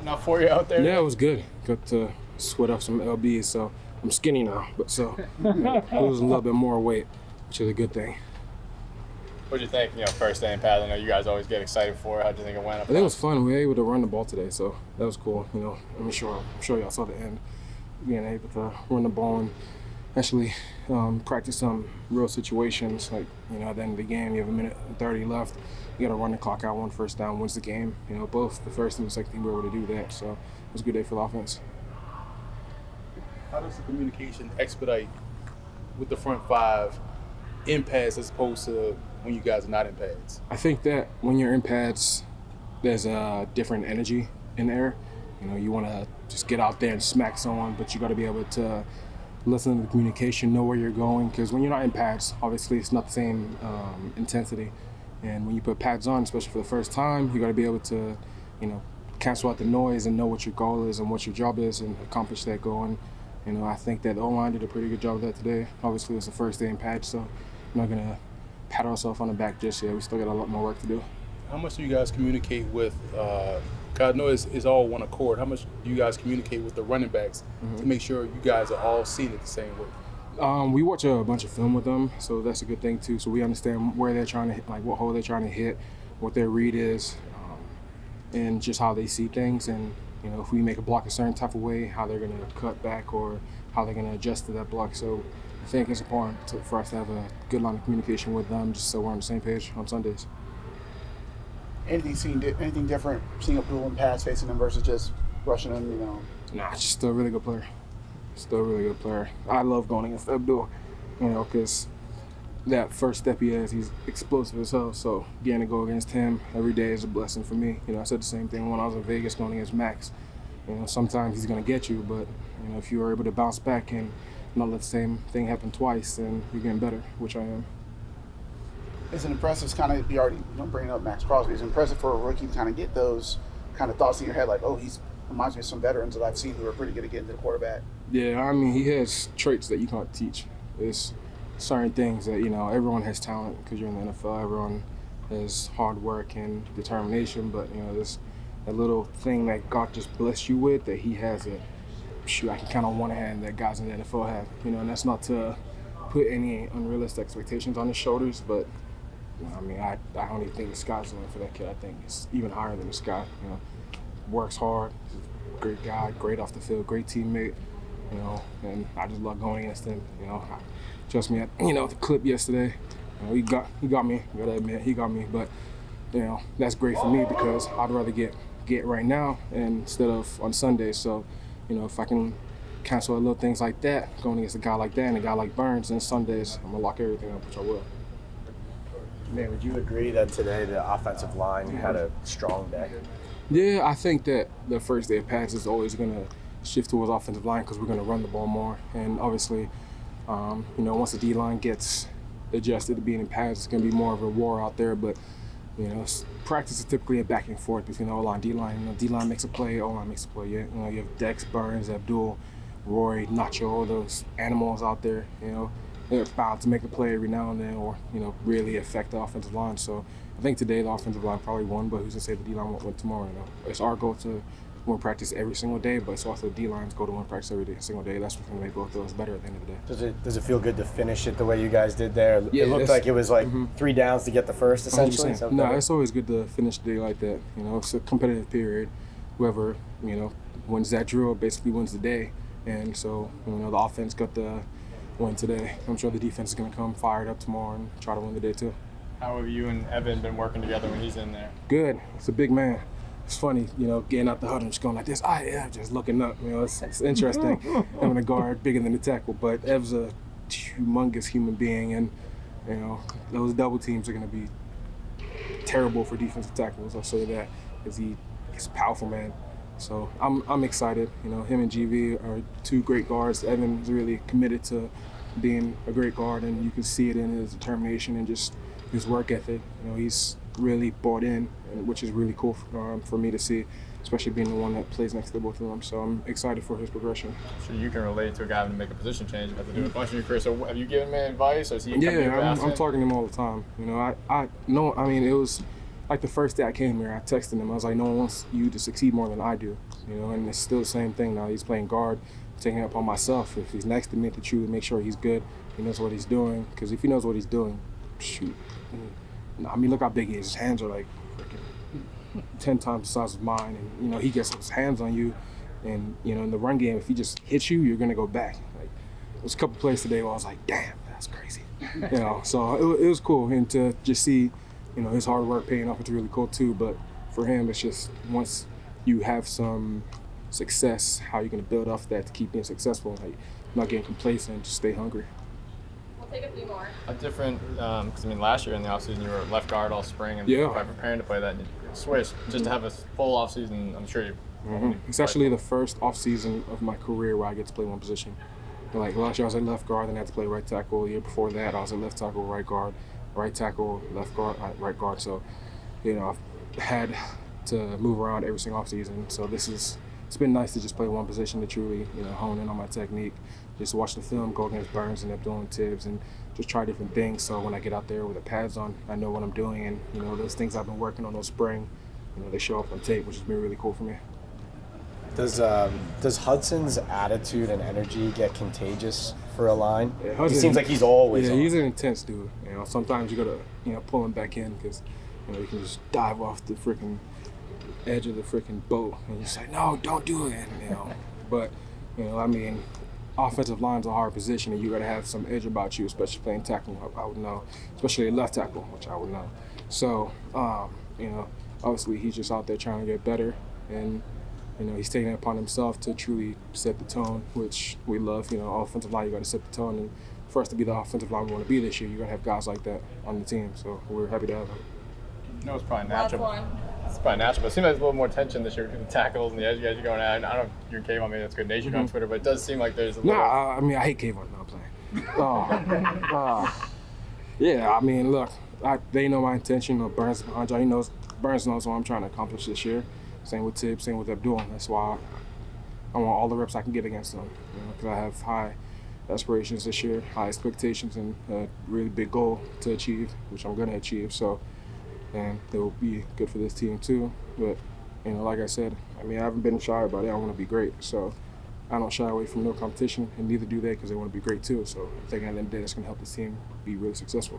hot enough for you out there? Yeah, it was good. Got to sweat off some lbs, so I'm skinny now, but so losing a little bit more weight, which is a good thing. What did you think, first day in pads? I know you guys always get excited for it. How did you think it went? I think it was fun. We were able to run the ball today, so that was cool. I'm sure y'all saw the end. Being able to run the ball and actually practice some real situations. Like, at the end of the game, you have 1:30 left. You got to run the clock out. 1 first down wins the game. Both the first and the second team were able to do that. So it was a good day for the offense. How does the communication expedite with the front five in pads as opposed to when you guys are not in pads? I think that when you're in pads, there's a different energy in the air. You want to just get out there and smack someone, but you got to be able to listen to the communication, know where you're going, because when you're not in pads, obviously it's not the same intensity. And when you put pads on, especially for the first time, you got to be able to, cancel out the noise and know what your goal is and what your job is and accomplish that goal. And, I think that the O-line did a pretty good job of that today. Obviously, it's the first day in pads, so I'm not going to pat ourselves on the back just yet. We still got a lot more work to do. How much do you guys communicate with, I know it's all one accord, how much do you guys communicate with the running backs to make sure you guys are all seeing it the same way? We watch a bunch of film with them, so that's a good thing too. So we understand where they're trying to hit, like what hole they're trying to hit, what their read is, and just how they see things. And if we make a block a certain type of way, how they're going to cut back or how they're going to adjust to that block. So I think it's important for us to have a good line of communication with them, just so we're on the same page on Sundays. Anything different seeing Abdul in pass facing him versus just rushing him? Nah, just still a really good player. Still a really good player. I love going against Abdul, because that first step he has, he's explosive as hell. So getting to go against him every day is a blessing for me. I said the same thing when I was in Vegas going against Max. Sometimes he's going to get you, but if you are able to bounce back and not let the same thing happen twice, then you're getting better, which I am. It's an impressive kind of, you already bringing up Max Crosby. It's impressive for a rookie to kind of get those kind of thoughts in your head, like, oh, he reminds me of some veterans that I've seen who are pretty good at getting to the quarterback. Yeah, he has traits that you can't teach. There's certain things that, everyone has talent because you're in the NFL. Everyone has hard work and determination, but, there's a little thing that God just blessed you with that he has it. I can count on one hand that guys in the NFL have, and that's not to put any unrealistic expectations on his shoulders, but I don't even think the sky's the limit for that kid. I think it's even higher than the sky. Works hard, he's a great guy, great off the field, great teammate. And I just love going against him. Trust me, the clip yesterday, he got me. I gotta admit, he got me. But that's great for me because I'd rather get right now instead of on Sundays. So, if I can cancel little things like that, going against a guy like that and a guy like Burns, then Sundays I'm gonna lock everything up, which I will. Man, would you agree that today the offensive line had a strong day? Yeah, I think that the first day of pads is always going to shift towards offensive line because we're going to run the ball more. And obviously, once the D-line gets adjusted to being in pads, it's going to be more of a war out there. But, practice is typically a back and forth between the O-line and D-line. D-line makes a play, O-line makes a play. You have Dex, Burns, Abdul, Roy, Nacho, all those animals out there, they're bound to make a play every now and then or, really affect the offensive line. So I think today the offensive line probably won, but who's to say the D-line won't win tomorrow? It's our goal to win practice every single day, but it's also the D-line's goal to win practice every single day. That's what's going to make both of us better at the end of the day. Does it feel good to finish it the way you guys did there? Yeah, it looked like it was like 3 downs to get the first, essentially. No, it's always good to finish the day like that. It's a competitive period. Whoever, wins that drill basically wins the day. And so, the offense got the win today. I'm sure the defense is going to come fired up tomorrow and try to win the day too. How have you and Evan been working together when he's in there? Good. It's a big man. It's funny, getting out the huddle and just going like this. Just looking up. It's interesting having a guard bigger than the tackle. But Ev's a humongous human being, and those double teams are going to be terrible for defensive tackles. I'll say that, because he's a powerful man. So I'm excited. Him and GV are 2 great guards. Evan's really committed to being a great guard, and you can see it in his determination and just his work ethic. He's really bought in, which is really cool for me to see, especially being the one that plays next to both of them. So I'm excited for his progression. So you can relate to a guy having to make a position change. You have to do a bunch in your career. So have you given him advice, or is he? Yeah, I'm talking to him all the time. I know. It was like the first day I came here, I texted him. I was like, no one wants you to succeed more than I do, you know. And it's still the same thing now. He's playing guard, taking it upon myself. If he's next to me, to truly make sure he's good, he knows what he's doing. Because if he knows what he's doing, shoot. I mean, look how big he is. His hands are like freaking 10 times the size of mine, and you know he gets his hands on you, and you know in the run game, if he just hits you, you're gonna go back. Like there's a couple plays today where I was like, damn, that's crazy, you know. So it was cool, and to just see, you know, his hard work paying off, it's really cool too. But for him, it's just once you have some success, how you're gonna build off that to keep being successful, like not getting complacent, just stay hungry. We'll take a few more. A different, because I mean, last year in the offseason, you were left guard all spring and Yeah. probably preparing to play that. And you switched just to have a full offseason. I'm sure you. It's actually the first off season of my career where I get to play one position. Like last year I was at left guard and I had to play right tackle. The year before that I was at left tackle, right guard, right tackle, left guard, right guard. So, you know, I've had to move around every single off season. So it's been nice to just play one position to truly, you know, hone in on my technique. Just watch the film, go against Burns and Abdul and Tibbs, and just try different things. So when I get out there with the pads on, I know what I'm doing, and you know those things I've been working on all spring, you know, they show up on tape, which has been really cool for me. Does Hudson's attitude and energy get contagious for a line? Yeah, He Hudson- seems like he's always Yeah, on. he's an intense dude. You know, sometimes you gotta, you know, pull him back in because, you know, you can just dive off the freaking edge of the freaking boat and you're just like, no, don't do it. And, you know, but you know, I mean, offensive line's a hard position, and you gotta have some edge about you, especially playing tackle. I would know, especially left tackle, which I would know. So, you know, obviously he's just out there trying to get better, and you know, he's taking it upon himself to truly set the tone, which we love. You know, offensive line, you got to set the tone, and for us to be the offensive line we want to be this year, you got to have guys like that on the team. So we're happy to have them. You know, it's probably Last natural. one. It's probably natural, but it seems like there's a little more tension this year between the tackles and the edge guys you're going at. I don't know if you're Cave on me, that's good nation on Twitter, but it does seem like there's a little. Nah, I mean, I hate Kayvon. No, I'm playing. Yeah, I mean, look, they know my intention. You know, Burns behind y'all. Burns knows what I'm trying to accomplish this year. Same with Tibbs, same with Abdul. That's why I want all the reps I can get against them. You know, because I have high aspirations this year, high expectations, and a really big goal to achieve, which I'm going to achieve. So, and it will be good for this team too. But you know, like I said, I mean, I haven't been shy about it. I want to be great. So I don't shy away from no competition, and neither do they, because they want to be great too. So I think at the end of the day, that's going to help this team be really successful.